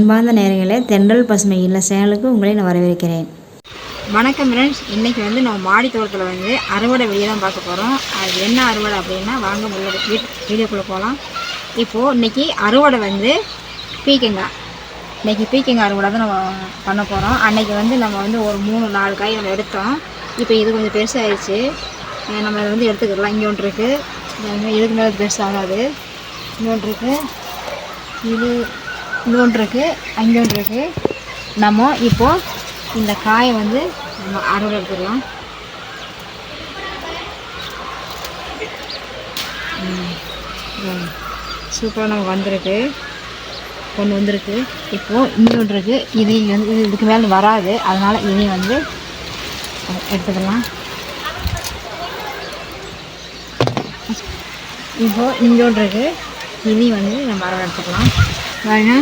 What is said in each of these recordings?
அன்பார்ந்த நேயர்களே, தென்றல் பசுமை இல்ல சேனலுக்கு உங்களை நான் வரவேற்கிறேன். வணக்கம் ஃப்ரெண்ட்ஸ். இன்றைக்கி வந்து நம்ம மாடி தோட்டத்தில் வந்து அறுவடை வீடியோ தான் பார்க்க போகிறோம். அது என்ன அறுவடை அப்படின்னா வாங்க வீடியோக்குள்ளே போகலாம். இப்போது இன்றைக்கி அறுவடை வந்து பீக்கங்காய். இன்றைக்கி பீக்கங்காய் அறுவடை தான் நம்ம பண்ண போகிறோம். அன்றைக்கி வந்து நம்ம வந்து ஒரு 3-4 காய் நம்ம எடுத்தோம். இப்போ இது கொஞ்சம் பெருசாகிடுச்சு. நம்ம இதை வந்து எடுத்துக்கலாம். இங்கே ஒன்று இருக்குது, இதுக்கு மேலே பெருசாகாது. இங்கே ஒன்று இருக்குது, இது ஒன்று இருக்குது, அங்கே ஒன்று இருக்குது. நம்ம இப்போது இந்த காயை வந்து நம்ம அறுவடை எடுத்துக்கலாம். சூப்பராக நமக்கு வந்திருக்கு, கொண்டு வந்திருக்கு. இப்போது இங்கே ஒன்று இருக்குது, இது வந்து இதுக்கு மேலே வராது, அதனால் இதையும் வந்து எடுத்துக்கலாம். இப்போது இங்கே ஒன்று இருக்குது, இதையும் வந்து நம்ம அறுவடை எடுத்துக்கலாம். பாருங்க,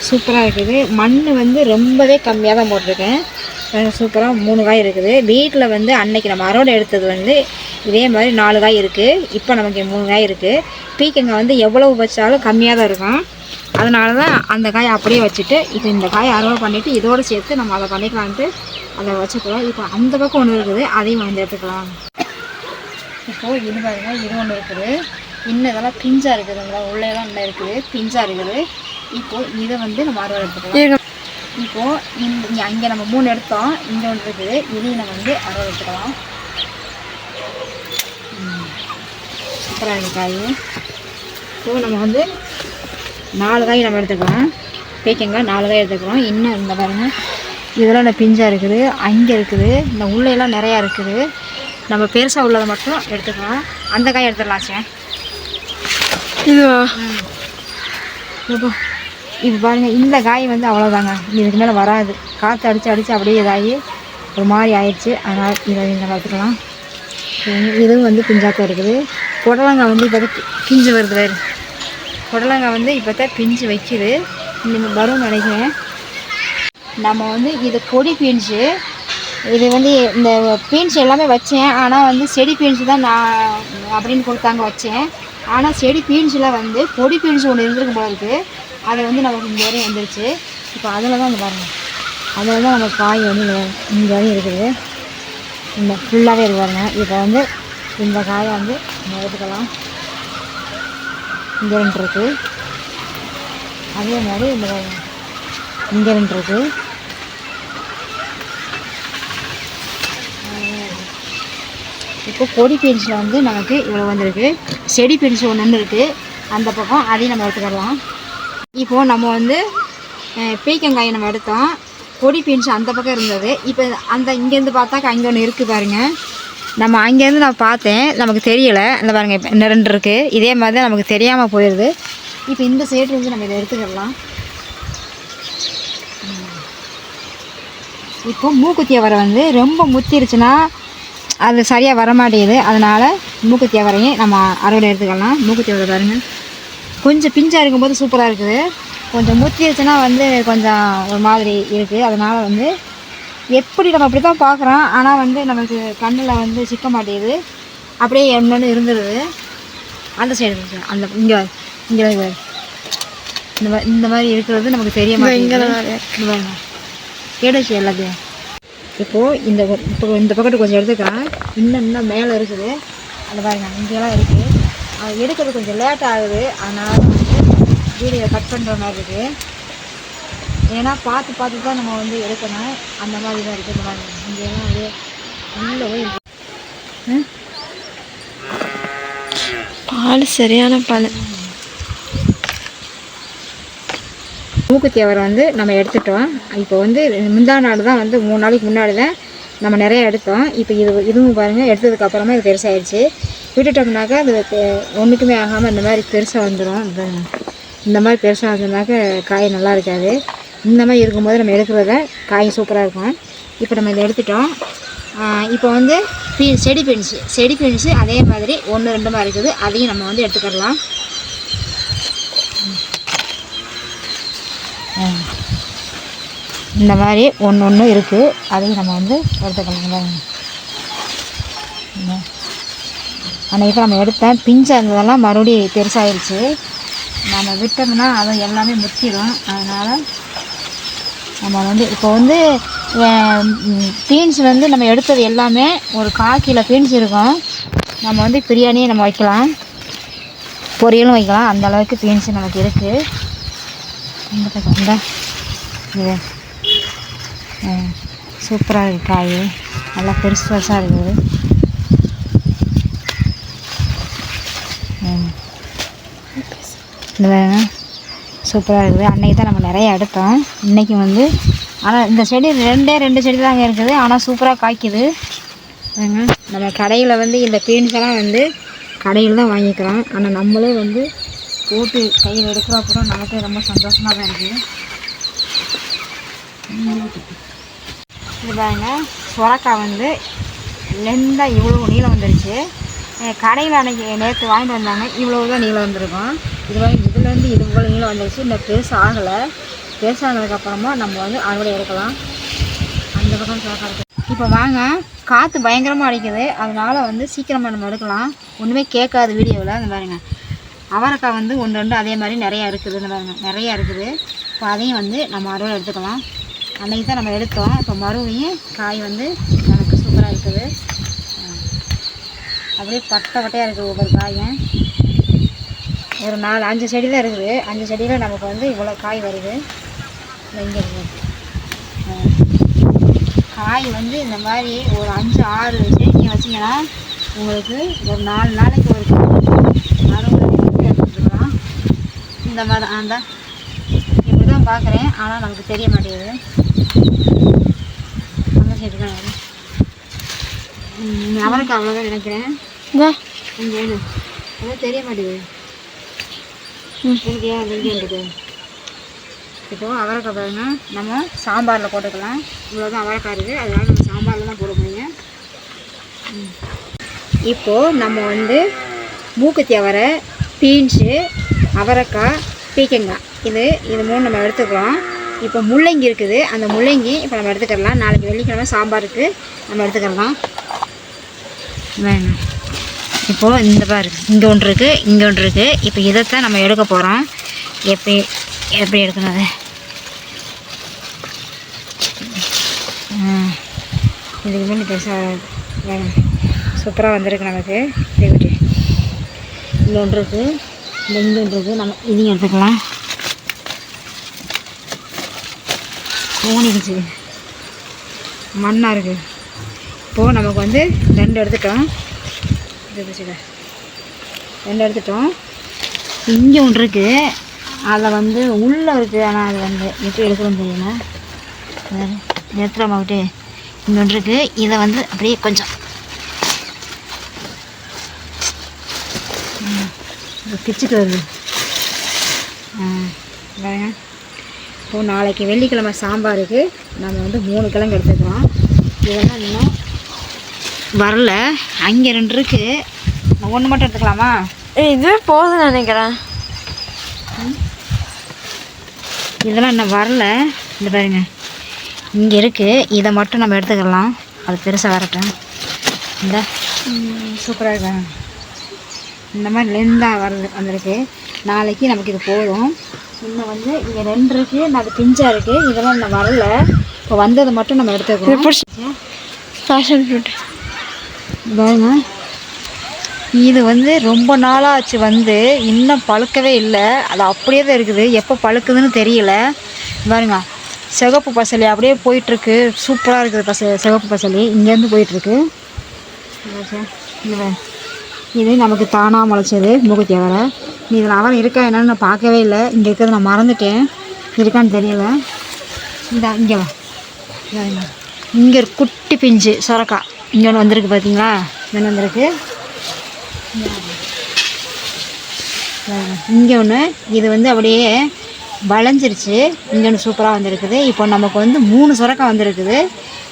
சூப்பராக இருக்குது. மண் வந்து ரொம்பவே கம்மியாக தான் போட்டிருக்கேன். சூப்பராக 3 காய் இருக்குது. வீட்டில் வந்து அன்னைக்கு நம்ம அறுவடை எடுத்தது வந்து இதே மாதிரி 4 காய் இருக்குது. இப்போ நமக்கு 3 காய் இருக்குது. பீக்கங்காய் வந்து எவ்வளவு வச்சாலும் கம்மியாக தான் இருக்கும். அதனால தான் அந்த காயை அப்படியே வச்சுட்டு இப்போ இந்த காயை அறுவடை பண்ணிவிட்டு இதோடு சேர்த்து நம்ம அதை பண்ணிக்கலான்ட்டு அதை வச்சுக்கலாம். இப்போ அந்த பக்கம் ஒன்று இருக்குது, அதையும் வந்து எடுத்துக்கலாம். இப்போது இது பாருங்க, இது ஒன்று இருக்குது. இன்னும் இதெல்லாம் பிஞ்சாக இருக்குது, நம்மளால் உள்ளேலாம் இன்னும் இருக்குது, பிஞ்சாக இருக்குது. இப்போது இதை வந்து நம்ம அறுவடை எடுத்துக்கலாம். இப்போது இங்கே அங்கே நம்ம 3 எடுத்தோம், இங்கே ஒன்று இருக்குது, இதையும் நம்ம வந்து அறுவடை எடுத்துக்கலாம். சூப்பராக இருக்குது காய். இப்போது நம்ம வந்து 4 காய் நம்ம எடுத்துக்கலாம். பீக்கங்காய் 4 காய் எடுத்துக்கலாம். இன்னும் இந்த பாருங்கள், இதெல்லாம் இந்த பிஞ்சாக இருக்குது, அங்கே இருக்குது, இந்த உள்ளேலாம் நிறையா இருக்குது. நம்ம பெருசாக உள்ளதை மட்டும் எடுத்துக்கலாம். அந்த காய் எடுத்துடலாம் சார். இதுவா? இப்போ இது பாருங்கள், இந்த காய் வந்து அவ்வளோதாங்க, இதுக்கு மேலே வராது. காற்று அடித்து அப்படியே இதாகி ஒரு மாதிரி ஆயிடுச்சு. அதனால் இதை நம்ம எடுத்துக்கலாம். இதுவும் வந்து பிஞ்சாத்தான் இருக்குது. புடலங்காய் வந்து இப்போ பிஞ்சு வருது. வேறு புடலங்காய் வந்து இப்போ தான் பிஞ்சு வைக்கிது, இன்னும் வரும்னு நினைக்கிறேன். நம்ம வந்து இது கொடி பீன்ஸு. இது வந்து இந்த பீன்ஸ் எல்லாமே வச்சேன், ஆனால் வந்து செடி பீன்ஸு தான் நான் அப்படின்னு கொடுத்தாங்க வச்சேன். ஆனால் செடி பீன்ஸில் வந்து பொடி பீன்ஸ் ஒன்று இருந்திருக்கும் போல இருக்குது. அதை வந்து நமக்கு இங்கே வரையும் வந்துருச்சு. இப்போ அதில் தான் பாருங்கள், அதில் தான் நம்ம காய் வந்து இங்கே வரையும் இருக்குது. இந்த ஃபுல்லாகவே இருக்காருங்க. இப்போ வந்து இந்த காயை வந்து நம்ம எடுத்துக்கலாம். இங்கே 2 இருக்குது, அதே மாதிரி இந்த இங்கே 2 இருக்குது. இப்போ பொடி பீன்ஸில் வந்து நமக்கு இவ்வளோ வந்திருக்கு. செடி பீன்ஸ் ஒன்று இருக்குது அந்த பக்கம், அதையும் நம்ம எடுத்துக்கலாம். இப்போது நம்ம வந்து பீக்கங்காயை நம்ம எடுத்தோம், பொடி பீன்ஸ் அந்த பக்கம் இருந்தது. இப்போ அந்த இங்கேருந்து பார்த்தாக்கா அங்கே ஒன்று இருக்குது பாருங்கள். நம்ம அங்கேருந்து நான் பார்த்தேன், நமக்கு தெரியலை. அந்த பாருங்கள், இப்போ இன்னும் 2 இருக்குது. இதே மாதிரி தான் நமக்கு தெரியாமல் போயிடுது. இப்போ இந்த சைட்லேருந்து நம்ம இதை எடுத்துக்கலாம். இப்போ மூக்குத்தி அவரை வந்து ரொம்ப முத்திருச்சுன்னா அது சரியாக வரமாட்டேங்குது. அதனால் மூக்குத்தி அவரையும் நம்ம அறுவடை எடுத்துக்கலாம். மூக்குத்தி அவரை பாருங்கள், கொஞ்சம் பிஞ்சாக இருக்கும்போது சூப்பராக இருக்குது. கொஞ்சம் முத்திருச்சுன்னா வந்து கொஞ்சம் ஒரு மாதிரி இருக்குது. அதனால் வந்து எப்படி நம்ம அப்படி தான் பார்க்குறோம், ஆனால் வந்து நமக்கு கண்ணில் வந்து சிக்க மாட்டேங்குது, அப்படியே என்னென்னு இருந்துடுது. அந்த சைடு அந்த இங்கே இந்த மாதிரி இருக்கிறது நமக்கு தெரிய மாட்டேங்குது. கேடுச்சு எல்லாத்தையும். இப்போது இந்த பக்கத்து கொஞ்சம் எடுத்துக்கலாம். இன்னும் மேலே இருக்குது, அந்த பாருங்க, இங்கெல்லாம் இருக்குது. அது எடுக்கிறது கொஞ்சம் லேட் ஆகுது, அதனால் வந்து வீடியோ கட் பண்ணுற மாதிரி இருக்குது. ஏன்னா பார்த்து தான் நம்ம வந்து எடுக்கணும். அந்த மாதிரி தான் இருக்குது. இந்த மாதிரி இங்கெல்லாம் வந்து உள்ளே போய் பால் சரியான பால். மூக்குத்தி அவரை வந்து நம்ம எடுத்துட்டோம். இப்போ வந்து முந்தா நாள் தான் வந்து 3 நாளைக்கு முன்னாடி தான் நம்ம நிறையா எடுத்தோம். இப்போ இதுவும் பாருங்கள், எடுத்ததுக்கப்புறமா இது பெருசாகிடுச்சு. விட்டுட்டோம்னாக்கா அது ஒன்றுக்குமே ஆகாமல் இந்த மாதிரி பெருசாக வந்துடும். இந்த மாதிரி பெருசாக வந்தோம்னாக்கா காய் நல்லா இருக்காது. இந்த மாதிரி இருக்கும்போது நம்ம எடுக்கிறத காய் சூப்பராக இருக்கும். இப்போ நம்ம இதை எடுத்துட்டோம். இப்போ வந்து செடி பீன்ஸு அதே மாதிரி 1-2 இருக்குது, அதையும் நம்ம வந்து எடுத்துக்கலாம். இந்த மாதிரி ஒன்று இருக்குது, அதையும் நம்ம வந்து எடுத்துக்கலாம். அன்றைக்கி நம்ம எடுத்தேன், பிஞ்சாக இருந்ததெல்லாம் மறுபடியும் பெருசாகிடுச்சு. நம்ம விட்டோம்னா அதை எல்லாமே முத்திடும். அதனால் நம்ம வந்து இப்போ வந்து பீன்ஸ் வந்து நம்ம எடுத்தது எல்லாமே ஒரு 1/4 கிலோ பீன்ஸ் இருக்கும். நம்ம வந்து பிரியாணியை நம்ம வைக்கலாம், பொரியலும் வைக்கலாம், அந்த அளவுக்கு பீன்ஸ் நமக்கு இருக்குது. இந்த பக்கம் இந்த இது சூப்பராக இருக்குது, காய் நல்லா பெருசு பெருசாக இருக்குது. இந்த சூப்பராக இருக்குது. அன்றைக்கி தான் நம்ம நிறைய எடுத்தோம். இன்றைக்கி வந்து ஆனால் இந்த செடி 2 செடி தாங்க இருக்குது, ஆனால் சூப்பராக காய்க்குது. நம்ம கடையில் வந்து இந்த பீன்ஸ் எல்லாம் வந்து கடையில் தான் வாங்கிக்கிறோம். ஆனால் நம்மளே வந்து போட்டு கையில் எடுக்கிறோம் கூட நமக்கு ரொம்ப சந்தோஷமாக தான் இருக்குது. இது பாருங்க, சுரக்காய் வந்து லெந்தாக இவ்வளோ நீளம் வந்துருச்சு. கடையில் அன்றைக்கி நேற்று வாங்கிட்டு வந்தாங்க, இவ்வளோ தான் நீளம் வந்திருக்கும். இதுலேருந்து இது இவ்வளோ நீளம் வந்துருச்சு. இன்னும் பெருசாக ஆகலை. பெருசானதுக்கப்புறமா நம்ம வந்து அறுவடை எடுக்கலாம். அந்த பக்கம் சுரக்காய் இருக்குது. இப்போ வாங்க, காற்று பயங்கரமாக அடிக்குது, அதனால் வந்து சீக்கிரமாக நம்ம எடுக்கலாம். ஒன்றுமே கேட்காது வீடியோவில். இந்த பாருங்க, அவரைக்காய் வந்து 1-2 அதே மாதிரி நிறையா இருக்குது. இந்த பாருங்க நிறையா இருக்குது. இப்போ அதையும் வந்து நம்ம அறுவடை எடுத்துக்கலாம். அன்றைக்கி தான் நம்ம எடுத்தோம். இப்போ மறுபடியும் காய் வந்து நமக்கு சூப்பராக இருக்குது. அப்படியே பட்டையாக இருக்குது ஒவ்வொரு காயும். ஒரு 4-5 செடி தான் இருக்குது. 5 செடியில் நமக்கு வந்து இவ்வளோ காய் வருது. இங்கே இருக்குது காய் வந்து இந்த மாதிரி ஒரு 5-6 செடி நீங்கள் வச்சிங்கன்னா உங்களுக்கு ஒரு 4 நாளைக்கு ஒரு எடுத்துக்கலாம். இந்த மாதிரி அந்த இப்படி தான் பார்க்குறேன், ஆனால் நமக்கு தெரிய மாட்டேங்குது. அந்த செடி தான் அவருக்கு அவ்வளோதான் நினைக்கிறேன். இங்கே அதான் தெரிய மாட்டேங்குது. இங்கேயா இங்கே இருக்குது. இப்போது அவரைக்காய் பாருங்க, நம்ம சாம்பாரில் போட்டுக்கலாம். இவ்வளோதான் அவரைக்காய் இருக்குது, அதனால் நம்ம சாம்பாரில் தான் போட முடியும். இப்போது நம்ம வந்து மூக்குத்தி அவரை, பீன்ஸு, அவரைக்காய், பீக்கங்காய் இது 3 நம்ம எடுத்துக்கிறோம். இப்போ முள்ளங்கி இருக்குது, அந்த முள்ளங்கி இப்போ நம்ம எடுத்துக்கலாம். நாளைக்கு வெள்ளிக்கிழமை சாம்பாருக்கு நம்ம எடுத்துக்கலாம். வேணும் இப்போது இந்த பாரு, இங்கே ஒன்று இருக்குது, இங்கே ஒன்று இருக்குது. இப்போ இதைத்தான் நம்ம எடுக்க போகிறோம். எப்படி எடுக்கணும் அது? இதுக்கு முன்னாடி பெருசாக சூப்பராக வந்திருக்கு நமக்கு. இப்படி இங்கே ஒன்று இருக்குது, இங்கே ஒன்று இருக்குது. நம்ம இதையும் எடுத்துக்கலாம். ஊனிக்குச்சு, மண்ணாக இருக்குது. இப்போது நமக்கு வந்து 2 எடுத்துட்டோம். 2 எடுத்துட்டோம். இங்கே ஒன்று இருக்குது, அதில் வந்து உள்ளே இருக்குது. ஆனால் அது வந்து எப்படி எடுக்கணும்னு தெரியல. நேத்திரமா விட்டு இங்கே ஒன்று இருக்குது. இதை வந்து அப்படியே கொஞ்சம் பிச்சுட்டு வருது. இப்போது நாளைக்கு வெள்ளிக்கிழமை சாம்பாருக்கு நம்ம வந்து 3 கிழங்கு எடுத்துக்கிறோம். இதெல்லாம் இன்னும் வரல. அங்கே 2 இருக்குது, 1 மட்டும் எடுத்துக்கலாமா? இதுவே போதும் நினைக்கிறேன். இதெல்லாம் இன்னும் வரல. இந்த பாருங்க, இங்கே இருக்குது. இதை மட்டும் நம்ம எடுத்துக்கலாம், அது பெருசாக வரட்டும். இந்த சூப்பராக இருக்காங்க. இந்த மாதிரி லெந்தாக வந்திருக்கு. நாளைக்கு நமக்கு இது போதும். இன்னும் வந்து இங்கே 2 இருக்குது, அது பிஞ்சாக இருக்குது. இதெல்லாம் இன்னும் வரல. இப்போ வந்ததை மட்டும் நம்ம எடுத்துக்கிறோம். பேஷன் ஃப்ரூட் பாருங்க, இது வந்து ரொம்ப நாளாச்சு, வந்து இன்னும் பழுக்கவே இல்லை. அது அப்படியே தான் இருக்குது. எப்போ பழுக்குதுன்னு தெரியல. பாருங்க, சிகப்பு பசலி அப்படியே போயிட்டுருக்கு. சூப்பராக இருக்குது சிகப்பு பசலி இங்கேருந்து போயிட்டுருக்கு. இது நமக்கு தானாக முளைச்சது மூக்குத்தி அவரை. இதில் அவரை இருக்கா என்னன்னு நான் பார்க்கவே இல்லை. இங்கே இருக்கிறது நான் மறந்துட்டேன், இருக்கான்னு தெரியல. இங்கே இங்கே ஒரு குட்டி பிஞ்சு சுரக்காய் இங்கே ஒன்று வந்திருக்கு. பார்த்தீங்களா, இங்கே வந்திருக்கு. இங்கே ஒன்று, இது வந்து அப்படியே வளைஞ்சிருச்சு. இங்கே ஒன்று சூப்பராக வந்திருக்குது. இப்போ நமக்கு வந்து 3 சுரக்காய் வந்திருக்குது.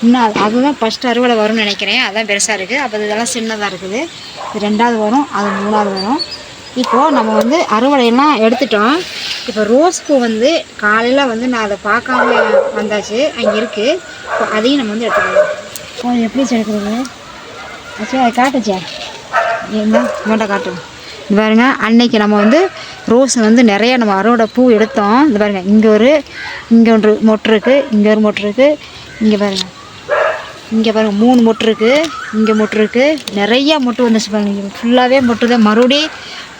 இன்னும் அதுதான் ஃபஸ்ட்டு அறுவடை வரும்னு நினைக்கிறேன். அதுதான் பெருசாக இருக்குது. அப்போ இதெல்லாம் சின்னதாக இருக்குது. இது 2வது வரும், அது 3வது வரும். இப்போது நம்ம வந்து அறுவடையெல்லாம் எடுத்துட்டோம். இப்போ ரோஸ் பூ வந்து காலையில் வந்து நான் அதை பார்க்காம வந்தாச்சு, அங்கே இருக்குது. இப்போ அதையும் நம்ம வந்து எடுத்துக்கலாம். இப்போ எப்படி எடுக்கிறது? ஆச்சு, அதை காட்டுச்சே என்ன வேண்டாம், காட்டு. பாருங்க, அன்னைக்கு நம்ம வந்து ரோஸ் வந்து நிறையா நம்ம அறுவடை பூ எடுத்தோம். இந்த பாருங்கள், இங்கே ஒன்று மொட்டு இருக்குது, இங்கே ஒரு மொட்டு இருக்குது, இங்கே பாருங்கள், இங்கே பாருங்கள் 3 மொட்டு இருக்குது, இங்கே மொட்டு இருக்குது, நிறையா மொட்டு வந்துருச்சு பாருங்கள். இங்கே ஃபுல்லாகவே மொட்டு தான் மறுபடி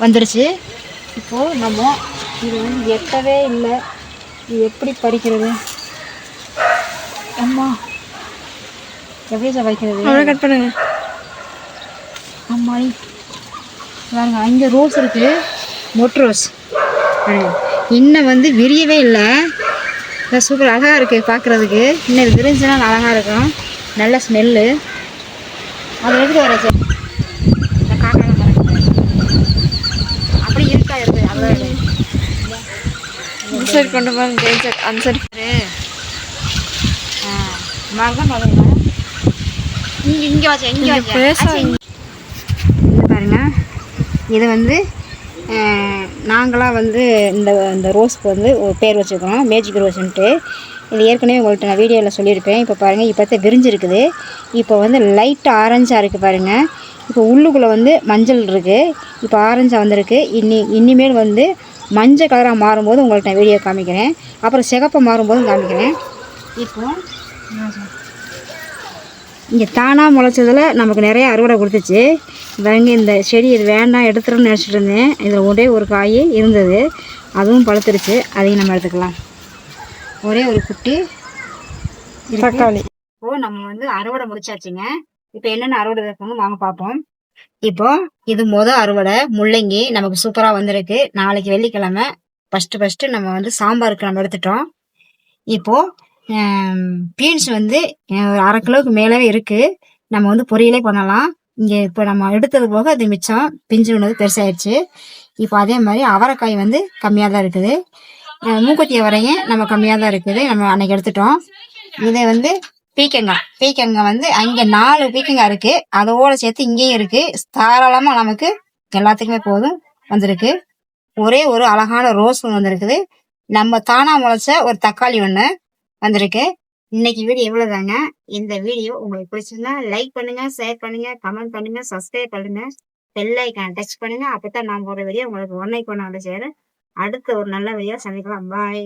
வந்துருச்சு. இப்போது நம்ம இது வந்து எட்டவே இல்லை, இது எப்படி பறிக்கிறது? அம்மா எப்படி சார் பறிக்கிறது? கட் பண்ணுங்க. அம்மா பாருங்க, அங்கே ரோஸ் இருக்குது, மொட்டு ரோஸ் இன்னும் வந்து விரியவே இல்லை. சூப்பர் அழகாக இருக்குது பார்க்குறதுக்கு. இன்னும் இது விரிஞ்சுன்னா அழகாக இருக்கும், நல்ல ஸ்மெல்லு. அதை எடுத்து வர சார் இந்த காக்காலாம் அப்படி இருக்கா இருக்குது. அவ்வளோ சரி கொண்டு போங்க. அந்த சரி தான் பாருங்க, இங்கே வச்சேன், இங்கே வச்சேன். இது பாருங்க, இது வந்து நாங்களாம் வந்து இந்த ரோஸ்க்கு வந்து ஒரு பேர் வச்சுருக்கோம், மேஜிக் ரோஸ்ன்ட்டு. இது ஏற்கனவே உங்கள்கிட்ட நான் வீடியோவில் சொல்லியிருப்பேன். இப்போ பாருங்கள், இப்போ விரிஞ்சிருக்குது. இப்போ வந்து லைட்டாக ஆரஞ்சாக இருக்குது பாருங்கள். இப்போ உள்ளுக்குள்ளே வந்து மஞ்சள் இருக்குது, இப்போ ஆரஞ்சாக வந்திருக்கு. இனிமேல் வந்து மஞ்சள் கலராக மாறும்போது உங்கள்கிட்ட வீடியோ காமிக்கிறேன், அப்புறம் சிகப்பாக மாறும்போதும் காமிக்கிறேன். இப்போ இங்கே தானாக முளைச்சதில் நமக்கு நிறைய அறுவடை கொடுத்துச்சு. பாருங்க, இந்த செடி இது வேண்டாம் எடுத்துருன்னு நினச்சிட்டு இருந்தேன். இதில் ஒரே ஒரு காய் இருந்தது, அதுவும் பழுத்துருச்சு. அதையும் நம்ம எடுத்துக்கலாம். ஒரே ஒரு குட்டி தக்காளி. இப்போது நம்ம வந்து அறுவடை முடிச்சாச்சுங்க. இப்போ என்னென்ன அறுவடை இருக்கணும் வாங்க பார்ப்போம். இப்போ இது அறுவடை முள்ளங்கி நமக்கு சூப்பராக வந்திருக்கு. நாளைக்கு வெள்ளிக்கிழமை ஃபஸ்ட்டு நம்ம வந்து சாம்பாருக்கு நம்ம எடுத்துட்டோம். இப்போது பீன்ஸ் வந்து ஒரு 1/2 கிலோவுக்கு மேலவே இருக்குது, நம்ம வந்து பொரியலே பண்ணலாம். இங்கே இப்போ நம்ம எடுத்தது போக அது மிச்சம் பிஞ்சு வினது பெருசாகிடுச்சு. இப்போ அதே மாதிரி அவரைக்காய் வந்து கம்மியாக தான் இருக்குது, மூக்குத்தி அவரையும் நம்ம கம்மியாக தான் இருக்குது, நம்ம அன்னைக்கு எடுத்துட்டோம். இதை வந்து பீக்கங்காய் வந்து அங்கே 4 பீக்கங்காய் இருக்குது, அதோடு சேர்த்து இங்கேயும் இருக்குது. தாராளமாக நமக்கு எல்லாத்துக்குமே போதும் வந்திருக்கு. ஒரே ஒரு அழகான ரோஸ் வந்திருக்குது. நம்ம தானா முளைச்ச ஒரு தக்காளி ஒன்று வந்திருக்கு. இன்னைக்கு வீடியோ எவ்வளவுதாங்க. இந்த வீடியோ உங்களுக்கு பிடிச்சிருந்தா லைக் பண்ணுங்க, ஷேர் பண்ணுங்க, கமெண்ட் பண்ணுங்க, சப்ஸ்கிரைப் பண்ணுங்க, பெல் ஐகான் டச் பண்ணுங்க. அப்பதான் நான் போடுற வீடியோ உங்களுக்கு ஒன்னைக்கு ஒன்று சேரும். அடுத்த ஒரு நல்ல வீடியோ சந்திக்கலாம். பாய்.